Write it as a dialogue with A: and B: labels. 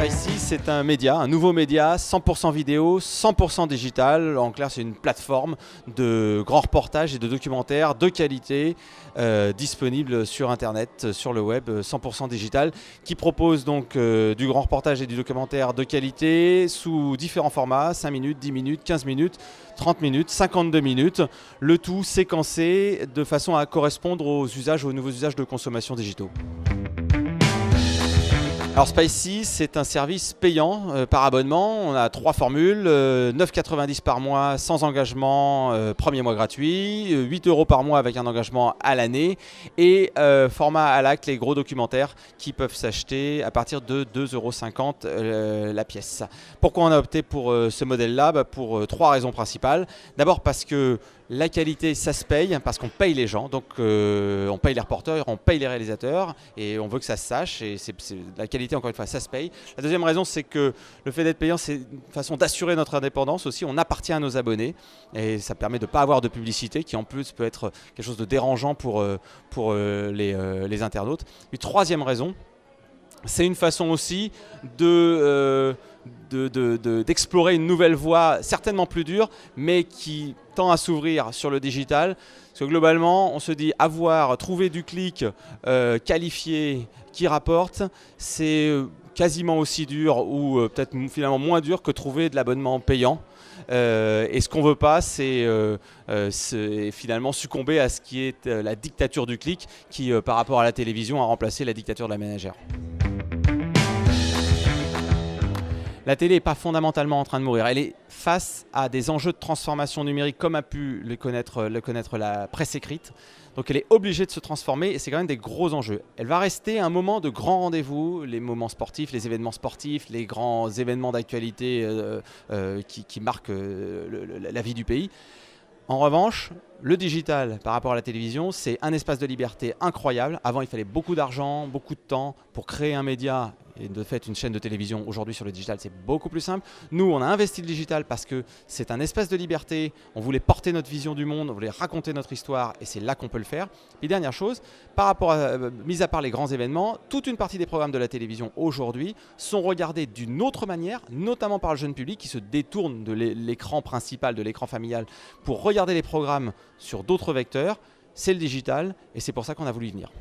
A: Spicy, c'est un média, un nouveau média, 100% vidéo, 100% digital. En clair, c'est une plateforme de grands reportages et de documentaires de qualité disponibles sur Internet, sur le web, 100% digital, qui propose donc du grand reportage et du documentaire de qualité sous différents formats, 5 minutes, 10 minutes, 15 minutes, 30 minutes, 52 minutes, le tout séquencé de façon à correspondre aux nouveaux usages de consommation digitaux. Alors Spicy, c'est un service payant par abonnement. On a 3 formules, 9,90 par mois sans engagement, premier mois gratuit, 8 € par mois avec un engagement à l'année et format à l'acte, les gros documentaires qui peuvent s'acheter à partir de 2,50 € la pièce. Pourquoi on a opté pour ce modèle-là? Pour 3 raisons principales. D'abord parce que la qualité, ça se paye, parce qu'on paye les gens, donc on paye les reporters, on paye les réalisateurs et on veut que ça se sache et la qualité, encore une fois, ça se paye. La deuxième raison, c'est que le fait d'être payant, c'est une façon d'assurer notre indépendance aussi. On appartient à nos abonnés et ça permet de ne pas avoir de publicité qui en plus peut être quelque chose de dérangeant pour les internautes. Une troisième raison, c'est une façon aussi d'explorer une nouvelle voie, certainement plus dure, mais qui tend à s'ouvrir sur le digital. Parce que globalement, on se dit trouver du clic qualifié qui rapporte, c'est quasiment aussi dur ou peut-être finalement moins dur que trouver de l'abonnement payant. Et ce qu'on ne veut pas, c'est finalement succomber à ce qui est la dictature du clic qui, par rapport à la télévision, a remplacé la dictature de la ménagère. La télé n'est pas fondamentalement en train de mourir. Elle est face à des enjeux de transformation numérique comme a pu le connaître la presse écrite. Donc elle est obligée de se transformer et c'est quand même des gros enjeux. Elle va rester un moment de grand rendez-vous, les moments sportifs, les événements sportifs, les grands événements d'actualité qui marquent la vie du pays. En revanche, le digital par rapport à la télévision, c'est un espace de liberté incroyable. Avant, il fallait beaucoup d'argent, beaucoup de temps pour créer un média et de fait une chaîne de télévision. Aujourd'hui, sur le digital, c'est beaucoup plus simple. Nous, on a investi le digital parce que c'est un espace de liberté. On voulait porter notre vision du monde, on voulait raconter notre histoire et c'est là qu'on peut le faire. Puis dernière chose, mis à part les grands événements, toute une partie des programmes de la télévision aujourd'hui sont regardés d'une autre manière, notamment par le jeune public qui se détourne de l'écran principal, de l'écran familial pour regarder les programmes sur d'autres vecteurs. C'est le digital et c'est pour ça qu'on a voulu y venir.